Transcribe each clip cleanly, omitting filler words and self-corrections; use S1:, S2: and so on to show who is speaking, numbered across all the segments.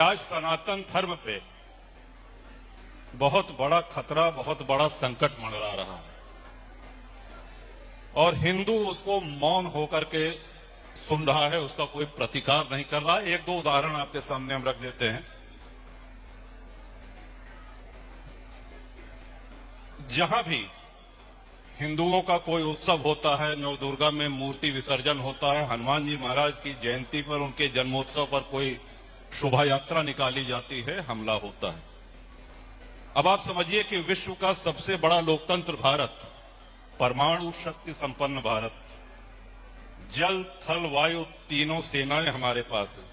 S1: आज सनातन धर्म पे बहुत बड़ा खतरा, बहुत बड़ा संकट मंडरा रहा है और हिंदू उसको मौन होकर के सुन रहा है, उसका कोई प्रतिकार नहीं कर रहा है। एक दो उदाहरण आपके सामने हम रख देते हैं। जहां भी हिंदुओं का कोई उत्सव होता है, नवदुर्गा में मूर्ति विसर्जन होता है, हनुमान जी महाराज की जयंती पर, उनके जन्मोत्सव पर कोई शोभा यात्रा निकाली जाती है, हमला होता है। अब आप समझिए कि विश्व का सबसे बड़ा लोकतंत्र भारत, परमाणु शक्ति संपन्न भारत, जल थल वायु तीनों सेनाएं हमारे पास है,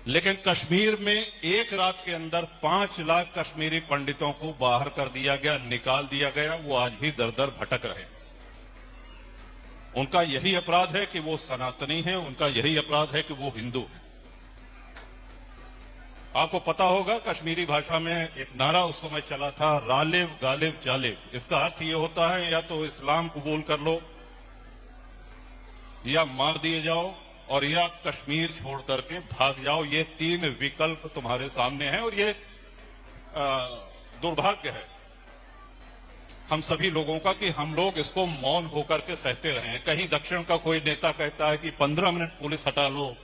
S1: लेकिन कश्मीर में एक रात के अंदर 5 लाख कश्मीरी पंडितों को बाहर कर दिया गया, निकाल दिया गया। वो आज भी दर दर भटक रहे। उनका यही अपराध है कि वो सनातनी हैं, उनका यही अपराध है कि वो हिंदू हैं। आपको पता होगा कश्मीरी भाषा में एक नारा उस समय चला था, रालिब गालिब जालिब। इसका अर्थ ये होता है या तो इस्लाम कबूल कर लो, या मार दिए जाओ, और या कश्मीर छोड़ करके भाग जाओ। ये 3 विकल्प तुम्हारे सामने हैं और ये दुर्भाग्य है हम सभी लोगों का कि हम लोग इसको मौन होकर के सहते रहे हैं। कहीं दक्षिण का कोई नेता कहता है कि 15 मिनट पुलिस हटा लो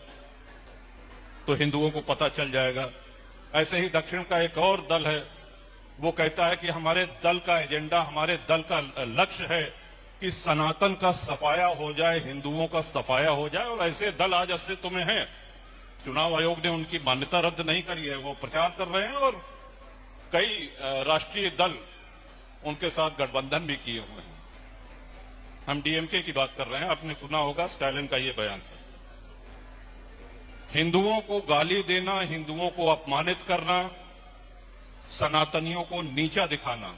S1: तो हिंदुओं को पता चल जाएगा। ऐसे ही दक्षिण का एक और दल है, वो कहता है कि हमारे दल का एजेंडा, हमारे दल का लक्ष्य है कि सनातन का सफाया हो जाए, हिंदुओं का सफाया हो जाए। और ऐसे दल आज अस्तित्व में हैं। चुनाव आयोग ने उनकी मान्यता रद्द नहीं करी है, वो प्रचार कर रहे हैं और कई राष्ट्रीय दल उनके साथ गठबंधन भी किए हुए हैं। हम डीएमके की बात कर रहे हैं। आपने सुना होगा स्टालिन का ये बयान था। हिंदुओं को गाली देना, हिंदुओं को अपमानित करना, सनातनियों को नीचा दिखाना।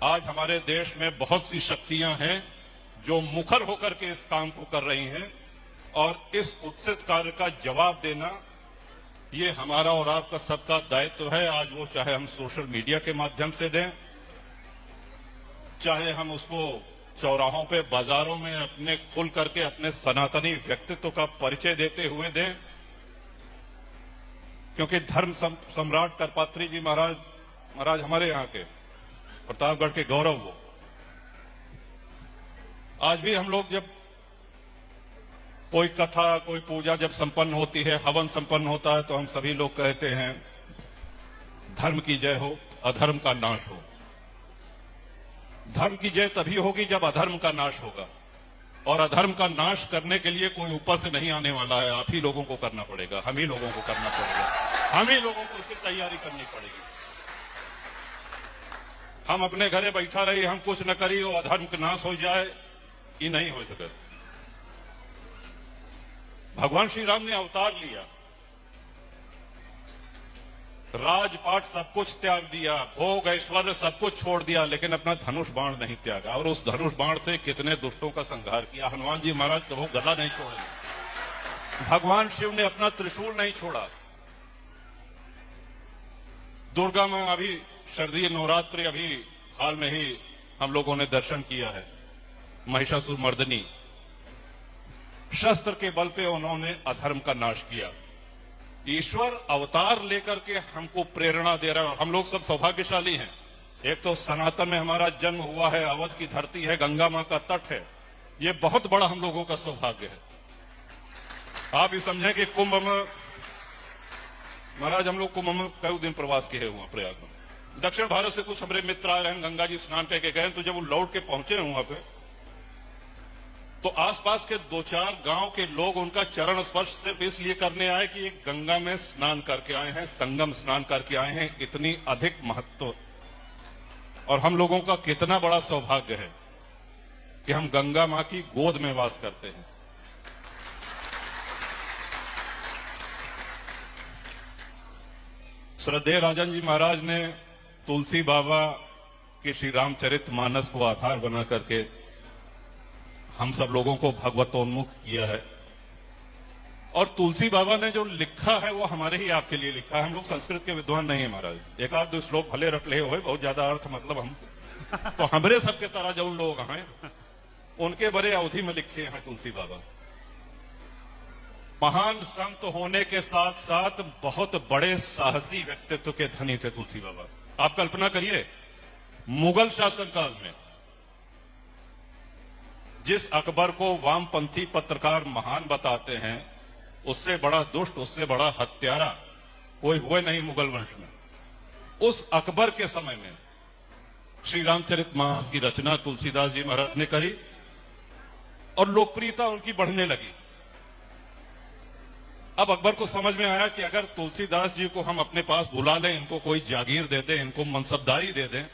S1: आज हमारे देश में बहुत सी शक्तियां हैं जो मुखर होकर के इस काम को कर रही हैं और इस कुत्सित कार्य का जवाब देना ये हमारा और आपका सबका दायित्व है। आज वो चाहे हम सोशल मीडिया के माध्यम से दें, चाहे हम उसको चौराहों पे, बाजारों में अपने खुल करके अपने सनातनी व्यक्तित्व का परिचय देते हुए दें, क्योंकि धर्म सम्राट करपात्री जी महाराज हमारे यहाँ के, प्रतापगढ़ के गौरव वो। आज भी हम लोग जब कोई कथा, कोई पूजा जब संपन्न होती है, हवन संपन्न होता है, तो हम सभी लोग कहते हैं धर्म की जय हो, अधर्म का नाश हो। धर्म की जय तभी होगी जब अधर्म का नाश होगा, और अधर्म का नाश करने के लिए कोई ऊपर से नहीं आने वाला है। आप ही लोगों को करना पड़ेगा, हम ही लोगों को करना पड़ेगा, हम ही लोगों को उसकी तैयारी करनी पड़ेगी। हम अपने घरे बैठा रही, हम कुछ न करी और अधर्म का नाश हो जाए, ये नहीं हो सके। भगवान श्री राम ने अवतार लिया, राजपाट सब कुछ त्याग दिया, भोग ऐश्वर्य सब कुछ छोड़ दिया, लेकिन अपना धनुष बाण नहीं त्यागा। और उस धनुष बाण से कितने दुष्टों का संहार किया। हनुमान जी महाराज कभी गला नहीं छोड़े, भगवान शिव ने अपना त्रिशूल नहीं छोड़ा। दुर्गा मां, अभी शारदीय नवरात्रि अभी हाल में ही हम लोगों ने दर्शन किया है। महिषासुर मर्दनी, शस्त्र के बल पे उन्होंने अधर्म का नाश किया। ईश्वर अवतार लेकर के हमको प्रेरणा दे रहा है। हम लोग सब सौभाग्यशाली हैं। एक तो सनातन में हमारा जन्म हुआ है, अवध की धरती है, गंगा मां का तट है। ये बहुत बड़ा हम लोगों का सौभाग्य है। आप ये समझें कि कुंभ में, महाराज हम लोग कुंभ में कई दिन प्रवास किए हुए प्रयाग में। दक्षिण भारत से कुछ हमारे मित्र आ रहे हैं, गंगा जी स्नान करके गए, तो जब वो लौट के पहुंचे वहां पे, तो आसपास के 2-4 गांव के लोग उनका चरण स्पर्श सिर्फ इसलिए करने आए कि एक गंगा में स्नान करके आए हैं, संगम स्नान करके आए हैं। इतनी अधिक महत्व, और हम लोगों का कितना बड़ा सौभाग्य है कि हम गंगा मां की गोद में वास करते हैं। श्रद्धेय राजन जी महाराज ने तुलसी बाबा के श्री रामचरितमानस को आधार बना करके हम सब लोगों को भगवतोन्मुख किया है। और तुलसी बाबा ने जो लिखा है वो हमारे ही आपके लिए लिखा है। हम लोग संस्कृत के विद्वान नहीं है महाराज। एक आध दो श्लोक भले रट ले हो, बहुत ज्यादा अर्थ मतलब हम तो हमरे सबके तरह जो लोग हैं उनके बड़े अवधि में लिखे हैं तुलसी बाबा। महान संत होने के साथ साथ बहुत बड़े साहसी व्यक्तित्व के धनी थे तुलसी बाबा। आप कल्पना करिए, मुगल शासनकाल में जिस अकबर को वामपंथी पत्रकार महान बताते हैं, उससे बड़ा दुष्ट, उससे बड़ा हत्यारा कोई हुए नहीं मुगल वंश में। उस अकबर के समय में श्री रामचरितमानस की रचना तुलसीदास जी महाराज ने करी और लोकप्रियता उनकी बढ़ने लगी। अब अकबर को समझ में आया कि अगर तुलसीदास जी को हम अपने पास बुला लें, इनको कोई जागीर दे दें, इनको मनसबदारी दे दें,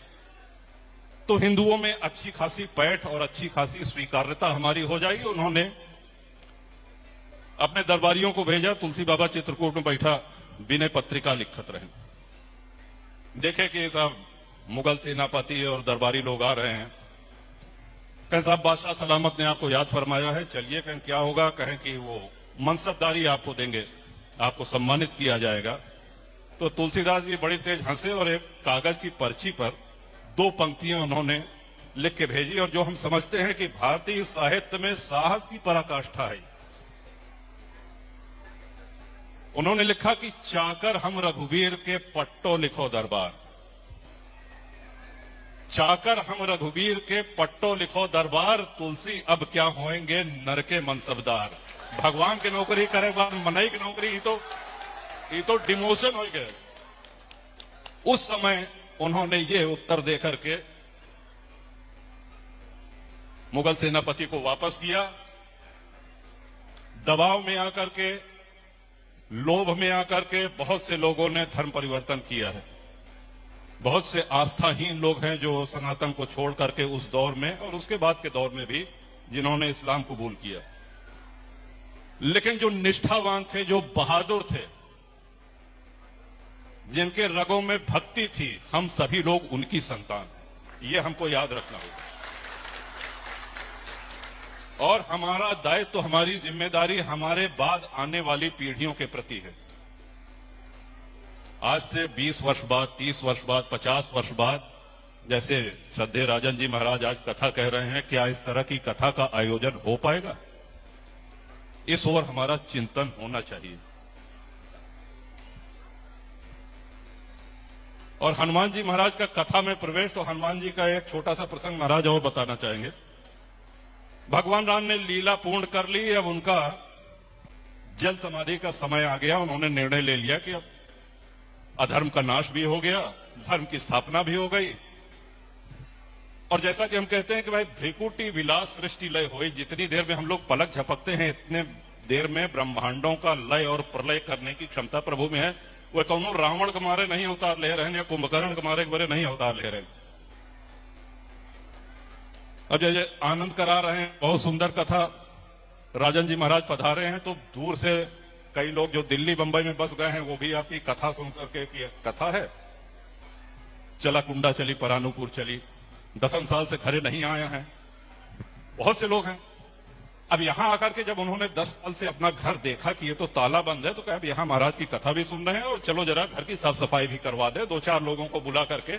S1: तो हिंदुओं में अच्छी खासी पैठ और अच्छी खासी स्वीकार्यता हमारी हो जाएगी। उन्होंने अपने दरबारियों को भेजा, तुलसी बाबा चित्रकूट में बैठा विनय पत्रिका लिखत रहे। देखे कि साहब मुगल सेनापति और दरबारी लोग आ रहे हैं। कहें साहब बादशाह सलामत ने आपको याद फरमाया है, चलिए। कहें क्या होगा? कहें कि वो मनसबदारी आपको देंगे, आपको सम्मानित किया जाएगा। तो तुलसीदास जी बड़ी तेज हंसे और एक कागज की पर्ची पर 2 पंक्तियां उन्होंने लिख के भेजी, और जो हम समझते हैं कि भारतीय साहित्य में साहस की पराकाष्ठा है। उन्होंने लिखा कि चाकर हम रघुवीर के पट्टो लिखो दरबार, चाकर हम रघुवीर के पट्टो लिखो दरबार, तुलसी अब क्या होएंगे नर के मनसबदार। भगवान की नौकरी करे बाद मनई की नौकरी, ये तो डिमोशन हो गए। उस समय उन्होंने ये उत्तर देकर के मुगल सेनापति को वापस किया। दबाव में आकर के, लोभ में आकर के बहुत से लोगों ने धर्म परिवर्तन किया है। बहुत से आस्थाहीन लोग हैं जो सनातन को छोड़ करके उस दौर में और उसके बाद के दौर में भी जिन्होंने इस्लाम कबूल किया। लेकिन जो निष्ठावान थे, जो बहादुर थे, जिनके रगों में भक्ति थी, हम सभी लोग उनकी संतान हैं। ये हमको याद रखना होगा। और हमारा दायित्व, हमारी जिम्मेदारी हमारे बाद आने वाली पीढ़ियों के प्रति है। आज से 20 वर्ष बाद, 30 वर्ष बाद, 50 वर्ष बाद, जैसे श्रद्धेय राजन जी महाराज आज कथा कह रहे हैं, क्या इस तरह की कथा का आयोजन हो पाएगा? इस ओर हमारा चिंतन होना चाहिए। और हनुमान जी महाराज का कथा में प्रवेश, तो हनुमान जी का एक छोटा सा प्रसंग महाराज और बताना चाहेंगे। भगवान राम ने लीला पूर्ण कर ली, अब उनका जल समाधि का समय आ गया। उन्होंने निर्णय ले लिया कि अब अधर्म का नाश भी हो गया, धर्म की स्थापना भी हो गई। और जैसा कि हम कहते हैं कि भाई भ्रिकुटी विलास सृष्टि लय होई, जितनी देर में हम लोग पलक झपकते हैं, इतने देर में ब्रह्मांडों का लय और प्रलय करने की क्षमता प्रभु में है। वो कौनो रावण के मारे नहीं अवतार ले रहे हैं या कुंभकर्ण के मारे बड़े नहीं अवतार ले रहे हैं। अब जैसे आनंद करा रहे हैं, बहुत सुंदर कथा राजन जी महाराज पधारे हैं, तो दूर से कई लोग जो दिल्ली बंबई में बस गए हैं वो भी आपकी कथा सुनकर के, की कथा है, चला कुंडा चली परानुपुर चली, 10 साल से घरे नहीं आया है, बहुत से लोग हैं। अब यहां आकर के जब उन्होंने 10 साल से अपना घर देखा कि ये तो ताला बंद है, तो कहा अब यहां महाराज की कथा भी सुन रहे हैं और चलो जरा घर की साफ सफाई भी करवा दे। 2-4 लोगों को बुला करके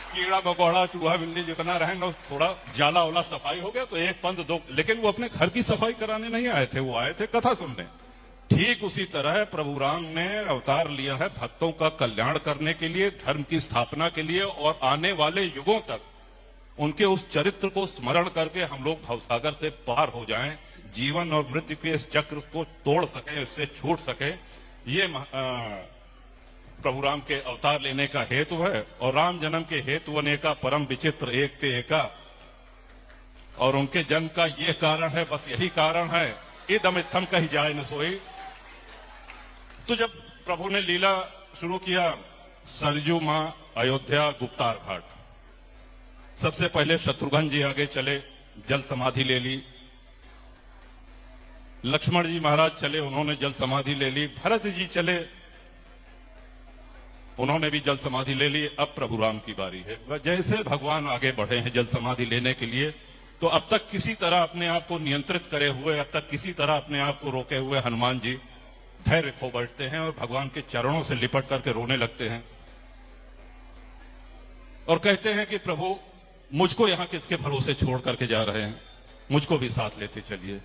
S1: कीड़ा मकोड़ा चूहा बिल्ली जितना रहेंगे थोड़ा जाला वाला सफाई हो गया, तो 1 पंथ 2, लेकिन वो अपने घर की सफाई कराने नहीं आए थे, वो आए थे कथा सुनने। ठीक उसी तरह प्रभु राम ने अवतार लिया है भक्तों का कल्याण करने के लिए, धर्म की स्थापना के लिए, और आने वाले युगों तक उनके उस चरित्र को स्मरण करके हम लोग भवसागर से पार हो जाएं, जीवन और मृत्यु के इस चक्र को तोड़ सकें, इससे छूट सके। ये प्रभु राम के अवतार लेने का हेतु है। और राम जन्म के हेतु अनेका, परम विचित्र एक ते एका, और उनके जन्म का ये कारण है, बस यही कारण है, इदम इत्थम कही जाए न सोई। तो जब प्रभु ने लीला शुरू किया, सरजू मां, अयोध्या, गुप्तार घाट, सबसे पहले शत्रुघ्न जी आगे चले, जल समाधि ले ली। लक्ष्मण जी महाराज चले, उन्होंने जल समाधि ले ली। भरत जी चले, उन्होंने भी जल समाधि ले ली। अब प्रभु राम की बारी है। जैसे भगवान आगे बढ़े हैं जल समाधि लेने के लिए, तो अब तक किसी तरह अपने आप को नियंत्रित करे हुए, अब तक किसी तरह अपने आप को रोके हुए हनुमान जी धैर्य खो बैठते हैं और भगवान के चरणों से लिपट करके रोने लगते हैं और कहते हैं कि प्रभु मुझको यहां किसके भरोसे छोड़ करके जा रहे हैं, मुझको भी साथ लेते चलिए।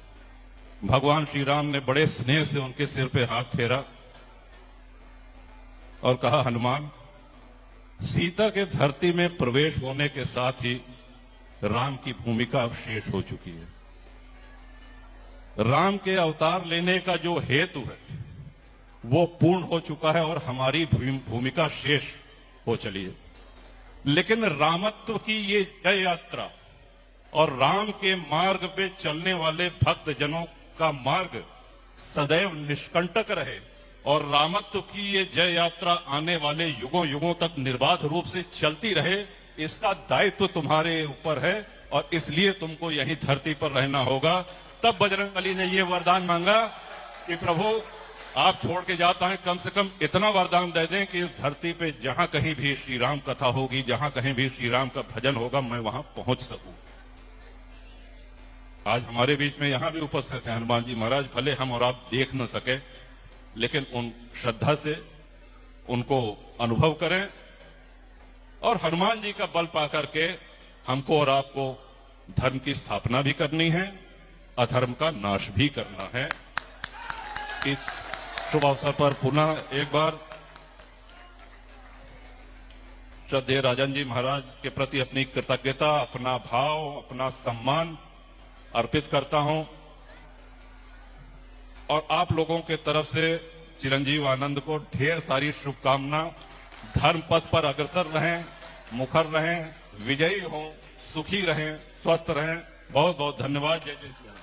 S1: भगवान श्री राम ने बड़े स्नेह से उनके सिर पे हाथ फेरा और कहा, हनुमान, सीता के धरती में प्रवेश होने के साथ ही राम की भूमिका अब शेष हो चुकी है। राम के अवतार लेने का जो हेतु है वो पूर्ण हो चुका है और हमारी भूमिका शेष हो चली है। लेकिन रामत्व की ये जय यात्रा और राम के मार्ग पे चलने वाले भक्त जनों का मार्ग सदैव निष्कंटक रहे और रामत्व की ये जय यात्रा आने वाले युगों युगों तक निर्बाध रूप से चलती रहे, इसका दायित्व तुम्हारे ऊपर है और इसलिए तुमको यही धरती पर रहना होगा। तब बजरंगबली ने ये वरदान मांगा कि प्रभु आप छोड़ के जाता है, कम से कम इतना वरदान दे दें कि इस धरती पे जहां कहीं भी श्री राम कथा होगी, जहां कहीं भी श्री राम का भजन होगा, मैं वहां पहुंच सकूं। आज हमारे बीच में यहां भी उपस्थित है हनुमान जी महाराज। भले हम और आप देख न सके, लेकिन उन श्रद्धा से उनको अनुभव करें और हनुमान जी का बल पा करके हमको और आपको धर्म की स्थापना भी करनी है, अधर्म का नाश भी करना है। इस शुभ अवसर पर पुनः एक बार श्रद्धेय राजन जी महाराज के प्रति अपनी कृतज्ञता, अपना भाव, अपना सम्मान अर्पित करता हूं और आप लोगों के तरफ से चिरंजीव आनंद को ढेर सारी शुभकामना। धर्म पथ पर अग्रसर रहें, मुखर रहें, विजयी हों, सुखी रहें, स्वस्थ रहें। बहुत बहुत धन्यवाद। जय जय श्री राम।